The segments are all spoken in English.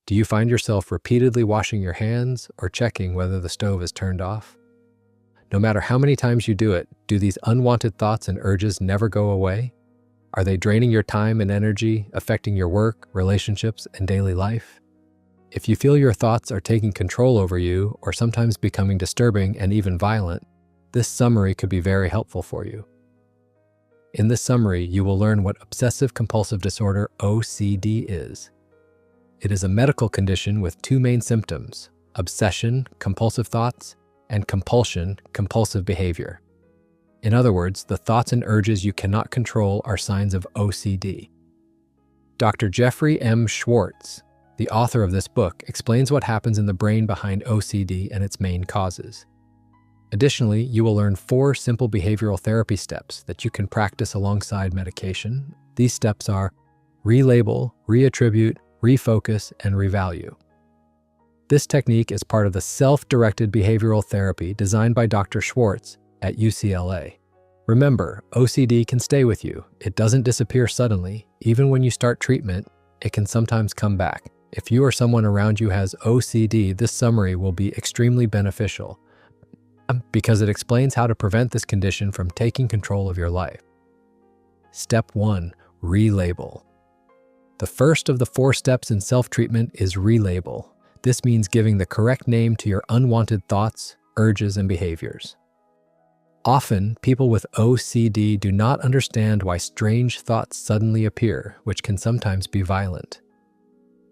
Do you find yourself repeatedly washing your hands or checking whether the stove is turned off? No matter how many times you do it, do these unwanted thoughts and urges never go away? Are they draining your time and energy, affecting your work, relationships, and daily life? If you feel your thoughts are taking control over you or sometimes becoming disturbing and even violent, this summary could be very helpful for you. In this summary, you will learn what Obsessive-Compulsive Disorder, OCD, is. It is a medical condition with two main symptoms: obsession, compulsive thoughts, and compulsion, compulsive behavior. In other words, the thoughts and urges you cannot control are signs of OCD. Dr. Jeffrey M. Schwartz, the author of this book, explains what happens in the brain behind OCD and its main causes. Additionally, you will learn 4 simple behavioral therapy steps that you can practice alongside medication. These steps are relabel, reattribute, refocus, and revalue. This technique is part of the self-directed behavioral therapy designed by Dr. Schwartz at UCLA. Remember, OCD can stay with you. It doesn't disappear suddenly. Even when you start treatment, it can sometimes come back. If you or someone around you has OCD, this summary will be extremely beneficial because it explains how to prevent this condition from taking control of your life. Step 1. Relabel. The first of the 4 steps in self-treatment is relabel. This means giving the correct name to your unwanted thoughts, urges, and behaviors. Often, people with OCD do not understand why strange thoughts suddenly appear, which can sometimes be violent.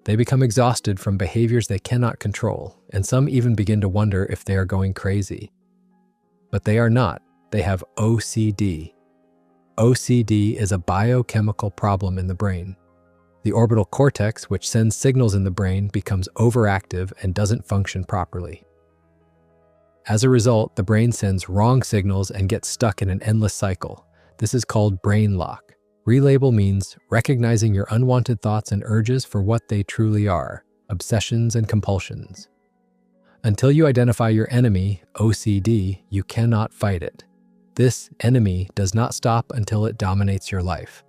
They become exhausted from behaviors they cannot control, and some even begin to wonder if they are going crazy. But they are not. They have OCD. OCD is a biochemical problem in the brain. The orbital cortex, which sends signals in the brain, becomes overactive and doesn't function properly. As a result, the brain sends wrong signals and gets stuck in an endless cycle. This is called brain lock. Relabel means recognizing your unwanted thoughts and urges for what they truly are: obsessions and compulsions. Until you identify your enemy, OCD, you cannot fight it. This enemy does not stop until it dominates your life.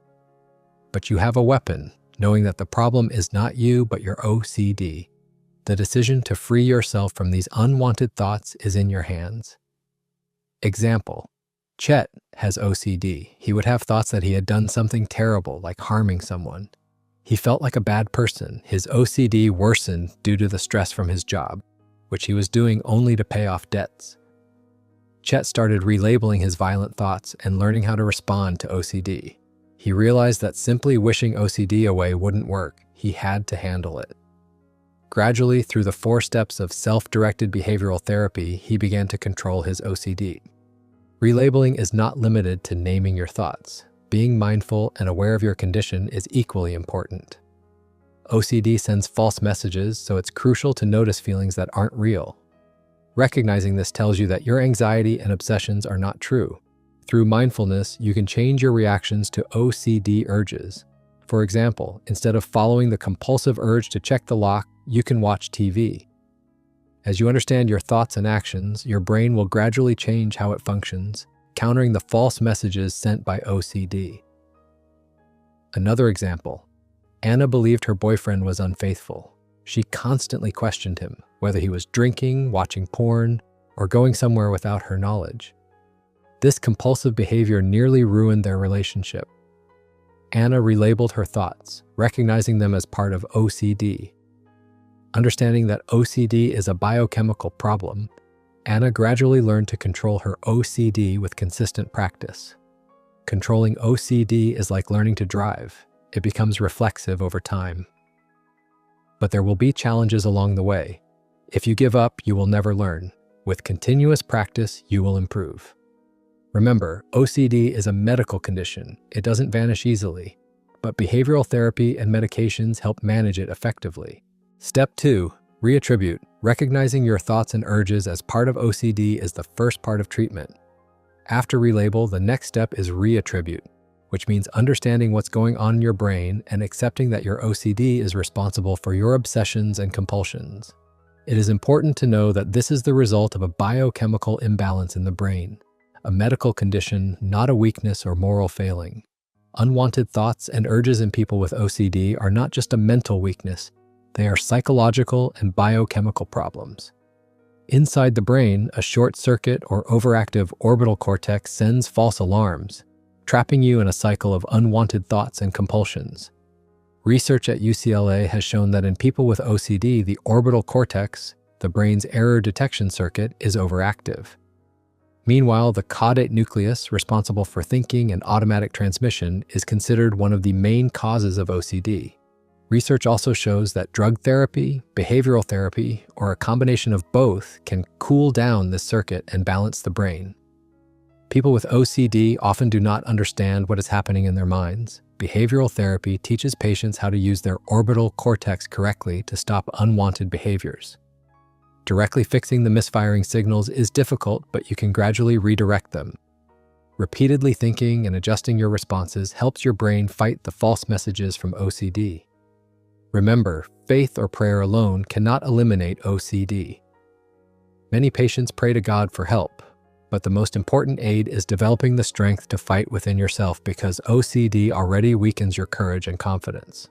But you have a weapon, knowing that the problem is not you, but your OCD. The decision to free yourself from these unwanted thoughts is in your hands. Example: Chet has OCD. He would have thoughts that he had done something terrible, like harming someone. He felt like a bad person. His OCD worsened due to the stress from his job, which he was doing only to pay off debts. Chet started relabeling his violent thoughts and learning how to respond to OCD. He realized that simply wishing OCD away wouldn't work. He had to handle it. Gradually, through the 4 steps of self-directed behavioral therapy, he began to control his OCD. Relabeling is not limited to naming your thoughts. Being mindful and aware of your condition is equally important. OCD sends false messages, so it's crucial to notice feelings that aren't real. Recognizing this tells you that your anxiety and obsessions are not true. Through mindfulness, you can change your reactions to OCD urges. For example, instead of following the compulsive urge to check the lock, you can watch TV. As you understand your thoughts and actions, your brain will gradually change how it functions, countering the false messages sent by OCD. Another example: Anna believed her boyfriend was unfaithful. She constantly questioned him, whether he was drinking, watching porn, or going somewhere without her knowledge. This compulsive behavior nearly ruined their relationship. Anna relabeled her thoughts, recognizing them as part of OCD. Understanding that OCD is a biochemical problem, Anna gradually learned to control her OCD with consistent practice. Controlling OCD is like learning to drive. It becomes reflexive over time. But there will be challenges along the way. If you give up, you will never learn. With continuous practice, you will improve. Remember, OCD is a medical condition. It doesn't vanish easily, but behavioral therapy and medications help manage it effectively. Step 2. Reattribute. Recognizing your thoughts and urges as part of OCD is the first part of treatment. After relabel, the next step is reattribute, which means understanding what's going on in your brain and accepting that your OCD is responsible for your obsessions and compulsions. It is important to know that this is the result of a biochemical imbalance in the brain, a medical condition, not a weakness or moral failing. Unwanted thoughts and urges in people with OCD are not just a mental weakness, They are psychological and biochemical problems. Inside the brain, a short circuit or overactive orbital cortex sends false alarms, trapping you in a cycle of unwanted thoughts and compulsions. Research at UCLA has shown that in people with OCD, the orbital cortex, the brain's error detection circuit, is overactive. Meanwhile, the caudate nucleus, responsible for thinking and automatic transmission, is considered one of the main causes of OCD. Research also shows that drug therapy, behavioral therapy, or a combination of both can cool down this circuit and balance the brain. People with OCD often do not understand what is happening in their minds. Behavioral therapy teaches patients how to use their orbital cortex correctly to stop unwanted behaviors. Directly fixing the misfiring signals is difficult, but you can gradually redirect them. Repeatedly thinking and adjusting your responses helps your brain fight the false messages from OCD. Remember, faith or prayer alone cannot eliminate OCD. Many patients pray to God for help, but the most important aid is developing the strength to fight within yourself because OCD already weakens your courage and confidence.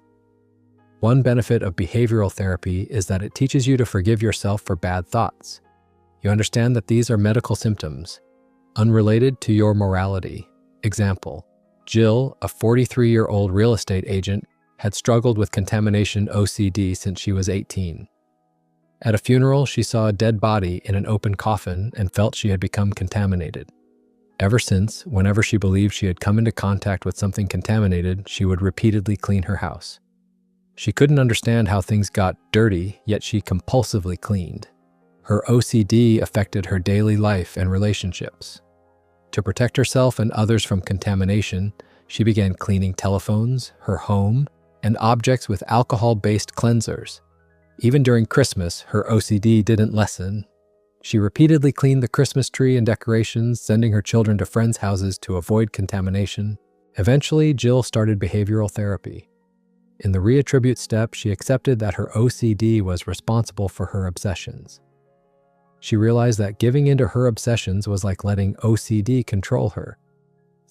One benefit of behavioral therapy is that it teaches you to forgive yourself for bad thoughts. You understand that these are medical symptoms, unrelated to your morality. Example, Jill, a 43-year-old real estate agent, had struggled with contamination OCD since she was 18. At a funeral, she saw a dead body in an open coffin and felt she had become contaminated. Ever since, whenever she believed she had come into contact with something contaminated, she would repeatedly clean her house. She couldn't understand how things got dirty, yet she compulsively cleaned. Her OCD affected her daily life and relationships. To protect herself and others from contamination, she began cleaning telephones, her home, and objects with alcohol-based cleansers. Even during Christmas, her OCD didn't lessen. She repeatedly cleaned the Christmas tree and decorations, sending her children to friends' houses to avoid contamination. Eventually, Jill started behavioral therapy. In the reattribute step, she accepted that her OCD was responsible for her obsessions. She realized that giving into her obsessions was like letting OCD control her.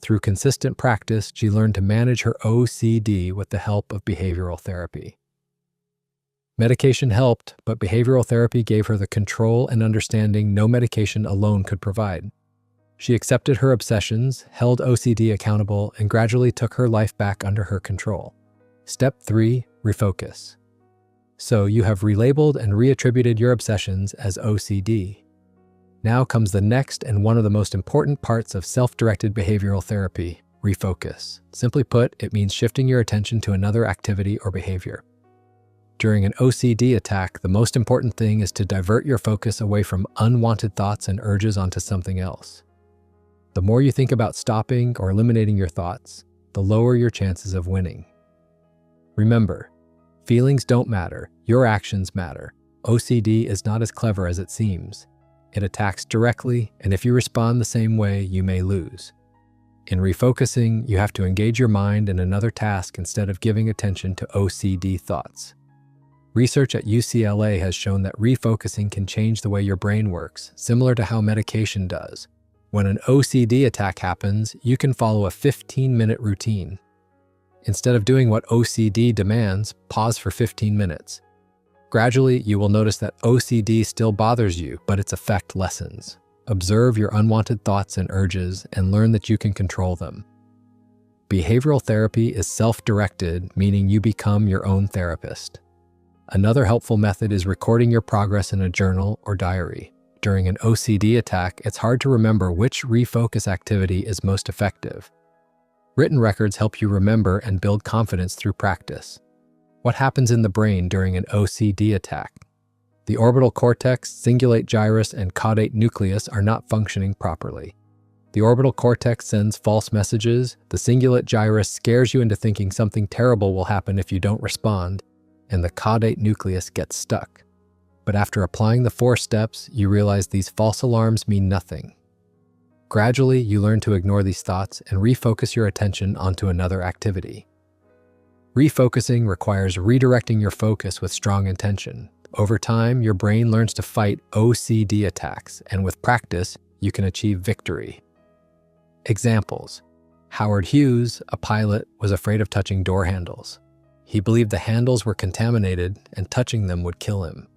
Through consistent practice, she learned to manage her OCD with the help of behavioral therapy. Medication helped, but behavioral therapy gave her the control and understanding no medication alone could provide. She accepted her obsessions, held OCD accountable, and gradually took her life back under her control. Step 3, refocus. So you have relabeled and reattributed your obsessions as OCD. Now comes the next and one of the most important parts of self-directed behavioral therapy, refocus. Simply put, it means shifting your attention to another activity or behavior. During an OCD attack, the most important thing is to divert your focus away from unwanted thoughts and urges onto something else. The more you think about stopping or eliminating your thoughts, the lower your chances of winning. Remember, feelings don't matter, your actions matter. OCD is not as clever as it seems. It attacks directly, and if you respond the same way, you may lose. In refocusing, you have to engage your mind in another task instead of giving attention to OCD thoughts. Research at UCLA has shown that refocusing can change the way your brain works, similar to how medication does. When an OCD attack happens, you can follow a 15-minute routine. Instead of doing what OCD demands, pause for 15 minutes. Gradually, you will notice that OCD still bothers you, but its effect lessens. Observe your unwanted thoughts and urges and learn that you can control them. Behavioral therapy is self-directed, meaning you become your own therapist. Another helpful method is recording your progress in a journal or diary. During an OCD attack, it's hard to remember which refocus activity is most effective. Written records help you remember and build confidence through practice. What happens in the brain during an OCD attack? The orbital cortex, cingulate gyrus, and caudate nucleus are not functioning properly. The orbital cortex sends false messages, the cingulate gyrus scares you into thinking something terrible will happen if you don't respond, and the caudate nucleus gets stuck. But after applying the 4 steps, you realize these false alarms mean nothing. Gradually, you learn to ignore these thoughts and refocus your attention onto another activity. Refocusing requires redirecting your focus with strong intention. Over time, your brain learns to fight OCD attacks, and with practice, you can achieve victory. Examples: Howard Hughes, a pilot, was afraid of touching door handles. He believed the handles were contaminated and touching them would kill him.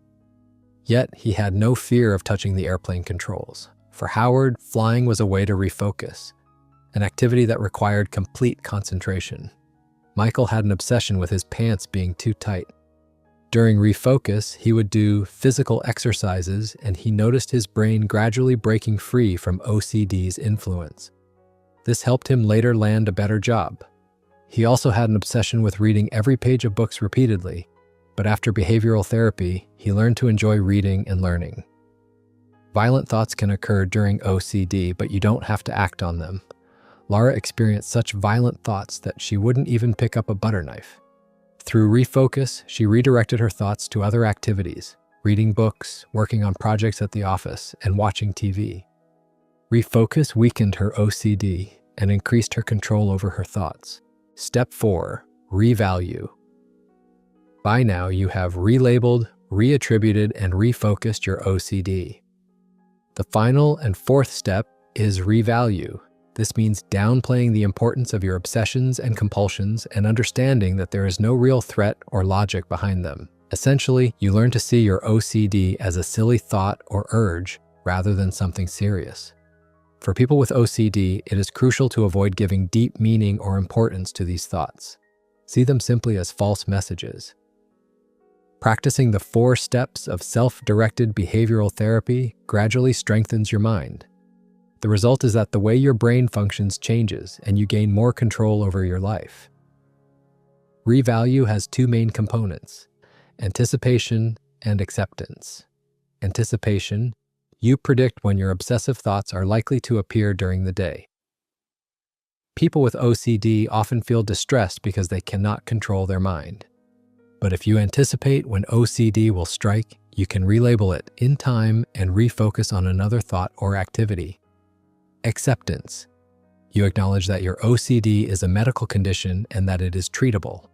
Yet, he had no fear of touching the airplane controls. For Howard, flying was a way to refocus, an activity that required complete concentration. Michael had an obsession with his pants being too tight. During refocus, he would do physical exercises, and he noticed his brain gradually breaking free from OCD's influence. This helped him later land a better job. He also had an obsession with reading every page of books repeatedly, but after behavioral therapy, he learned to enjoy reading and learning. Violent thoughts can occur during OCD, but you don't have to act on them. Laura experienced such violent thoughts that she wouldn't even pick up a butter knife. Through refocus, she redirected her thoughts to other activities, reading books, working on projects at the office, and watching TV. Refocus weakened her OCD and increased her control over her thoughts. Step 4. Revalue. By now, you have relabeled, reattributed, and refocused your OCD. The final and fourth step is revalue. This means downplaying the importance of your obsessions and compulsions and understanding that there is no real threat or logic behind them. Essentially, you learn to see your OCD as a silly thought or urge rather than something serious. For people with OCD, it is crucial to avoid giving deep meaning or importance to these thoughts. See them simply as false messages. Practicing the 4 steps of self-directed behavioral therapy gradually strengthens your mind. The result is that the way your brain functions changes and you gain more control over your life. Revalue has 2 main components: anticipation and acceptance. Anticipation: you predict when your obsessive thoughts are likely to appear during the day. People with OCD often feel distressed because they cannot control their mind. But if you anticipate when OCD will strike, you can relabel it in time and refocus on another thought or activity. Acceptance: you acknowledge that your OCD is a medical condition and that it is treatable.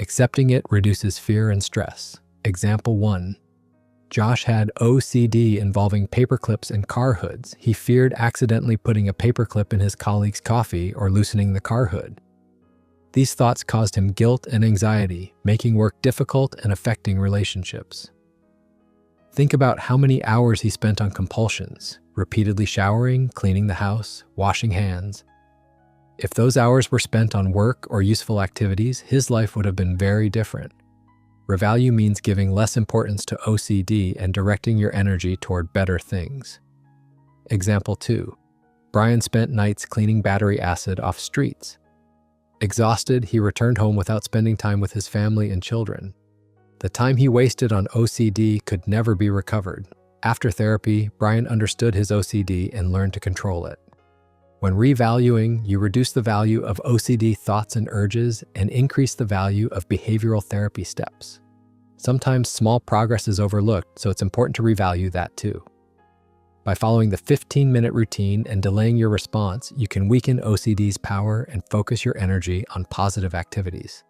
Accepting it reduces fear and stress. Example 1. Josh had OCD involving paperclips and car hoods. He feared accidentally putting a paperclip in his colleague's coffee or loosening the car hood. These thoughts caused him guilt and anxiety, making work difficult and affecting relationships. Think about how many hours he spent on compulsions, repeatedly showering, cleaning the house, washing hands. If those hours were spent on work or useful activities, his life would have been very different. Revalue means giving less importance to OCD and directing your energy toward better things. Example 2. Brian spent nights cleaning battery acid off streets. Exhausted, he returned home without spending time with his family and children. The time he wasted on OCD could never be recovered. After therapy, Brian understood his OCD and learned to control it. When revaluing, you reduce the value of OCD thoughts and urges and increase the value of behavioral therapy steps. Sometimes small progress is overlooked, so it's important to revalue that too. By following the 15-minute routine and delaying your response, you can weaken OCD's power and focus your energy on positive activities.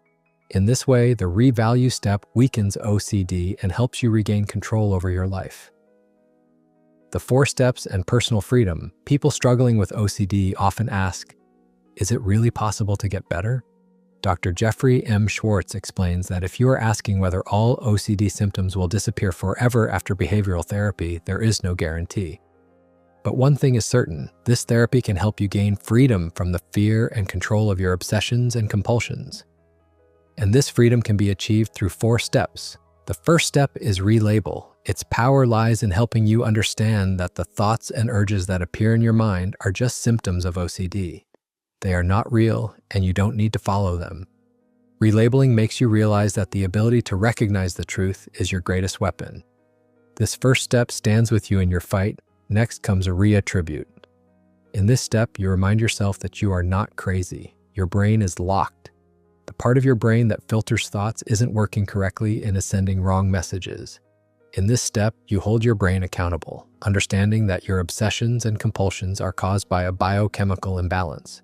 In this way, the revalue step weakens OCD and helps you regain control over your life. The 4 steps and personal freedom. People struggling with OCD often ask, is it really possible to get better? Dr. Jeffrey M. Schwartz explains that if you are asking whether all OCD symptoms will disappear forever after behavioral therapy, there is no guarantee. But one thing is certain, this therapy can help you gain freedom from the fear and control of your obsessions and compulsions. And this freedom can be achieved through 4 steps. The first step is relabel. Its power lies in helping you understand that the thoughts and urges that appear in your mind are just symptoms of OCD. They are not real, and you don't need to follow them. Relabeling makes you realize that the ability to recognize the truth is your greatest weapon. This first step stands with you in your fight. Next comes a reattribute. In this step, you remind yourself that you are not crazy. Your brain is locked. The part of your brain that filters thoughts isn't working correctly and is sending wrong messages. In this step, you hold your brain accountable, understanding that your obsessions and compulsions are caused by a biochemical imbalance.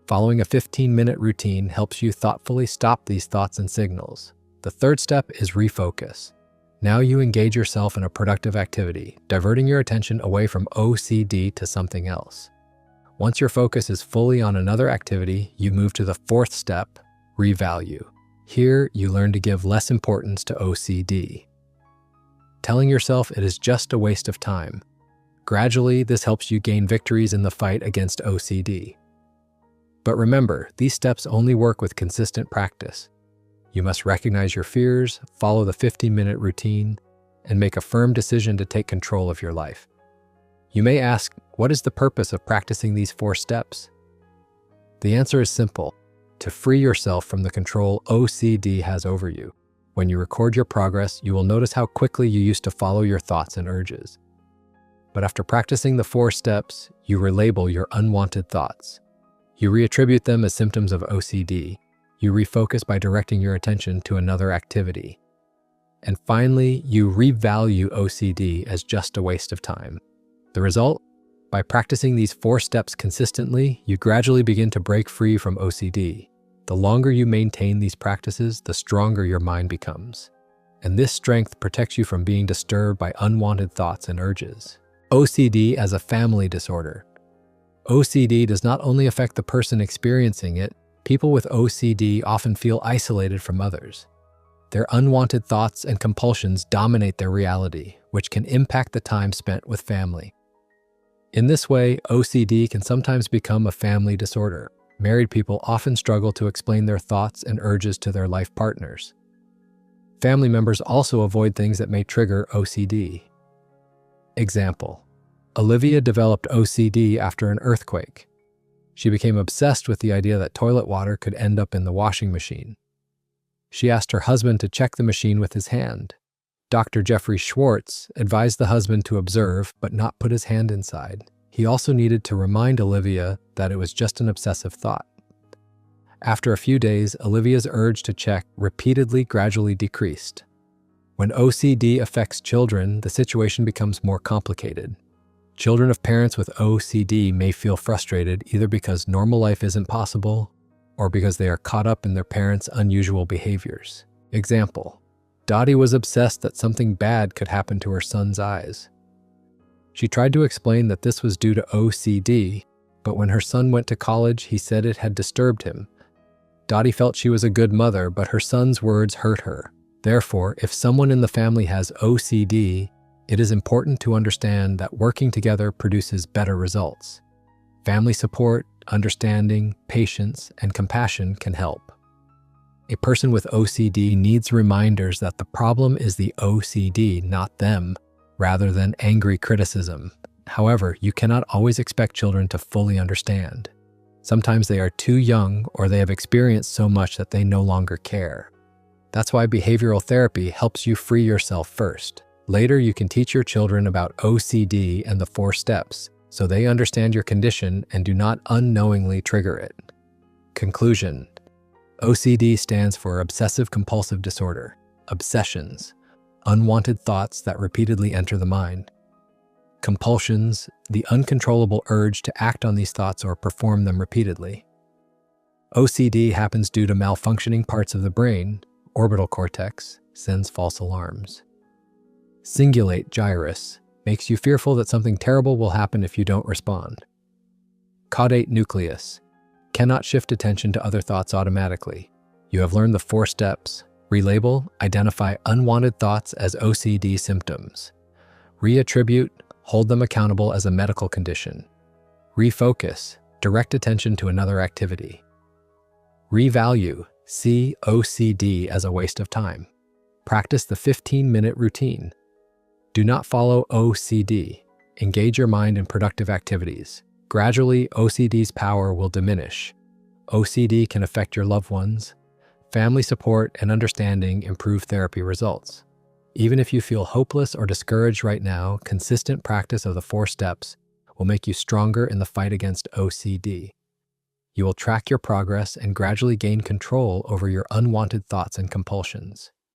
Following a 15-minute routine helps you thoughtfully stop these thoughts and signals. The third step is refocus. Now you engage yourself in a productive activity, diverting your attention away from OCD to something else. Once your focus is fully on another activity, you move to the 4th step, revalue. Here, you learn to give less importance to OCD, telling yourself it is just a waste of time. Gradually, this helps you gain victories in the fight against OCD. But remember, these steps only work with consistent practice. You must recognize your fears, follow the 15-minute routine, and make a firm decision to take control of your life. You may ask, what is the purpose of practicing these 4 steps? The answer is simple: to free yourself from the control OCD has over you. When you record your progress, you will notice how quickly you used to follow your thoughts and urges. But after practicing the 4 steps, you relabel your unwanted thoughts. You reattribute them as symptoms of OCD. You refocus by directing your attention to another activity. And finally, you revalue OCD as just a waste of time. The result? By practicing these 4 steps consistently, you gradually begin to break free from OCD. The longer you maintain these practices, the stronger your mind becomes. And this strength protects you from being disturbed by unwanted thoughts and urges. OCD as a family disorder. OCD does not only affect the person experiencing it, people with OCD often feel isolated from others. Their unwanted thoughts and compulsions dominate their reality, which can impact the time spent with family. In this way, OCD can sometimes become a family disorder. Married people often struggle to explain their thoughts and urges to their life partners. Family members also avoid things that may trigger OCD. Example: Olivia developed OCD after an earthquake. She became obsessed with the idea that toilet water could end up in the washing machine. She asked her husband to check the machine with his hand. Dr. Jeffrey Schwartz advised the husband to observe but not put his hand inside. He also needed to remind Olivia that it was just an obsessive thought. After a few days, Olivia's urge to check repeatedly gradually decreased. When OCD affects children, the situation becomes more complicated. Children of parents with OCD may feel frustrated either because normal life isn't possible or because they are caught up in their parents' unusual behaviors. Example: Dottie was obsessed that something bad could happen to her son's eyes. She tried to explain that this was due to OCD, but when her son went to college, he said it had disturbed him. Dottie felt she was a good mother, but her son's words hurt her. Therefore, if someone in the family has OCD, it is important to understand that working together produces better results. Family support, understanding, patience, and compassion can help. A person with OCD needs reminders that the problem is the OCD, not them, rather than angry criticism. However, you cannot always expect children to fully understand. Sometimes they are too young or they have experienced so much that they no longer care. That's why behavioral therapy helps you free yourself first. Later, you can teach your children about OCD and the 4 steps, so they understand your condition and do not unknowingly trigger it. Conclusion: OCD stands for Obsessive-Compulsive Disorder, obsessions, unwanted thoughts that repeatedly enter the mind. Compulsions, the uncontrollable urge to act on these thoughts or perform them repeatedly. OCD happens due to malfunctioning parts of the brain. Orbital cortex sends false alarms. Cingulate gyrus makes you fearful that something terrible will happen if you don't respond. Caudate nucleus cannot shift attention to other thoughts automatically. You have learned the 4 steps. Relabel, identify unwanted thoughts as OCD symptoms. Reattribute, hold them accountable as a medical condition. Refocus, direct attention to another activity. Revalue, see OCD as a waste of time. Practice the 15-minute routine. Do not follow OCD. Engage your mind in productive activities. Gradually, OCD's power will diminish. OCD can affect your loved ones. Family support and understanding improve therapy results. Even if you feel hopeless or discouraged right now, consistent practice of the 4 steps will make you stronger in the fight against OCD. You will track your progress and gradually gain control over your unwanted thoughts and compulsions.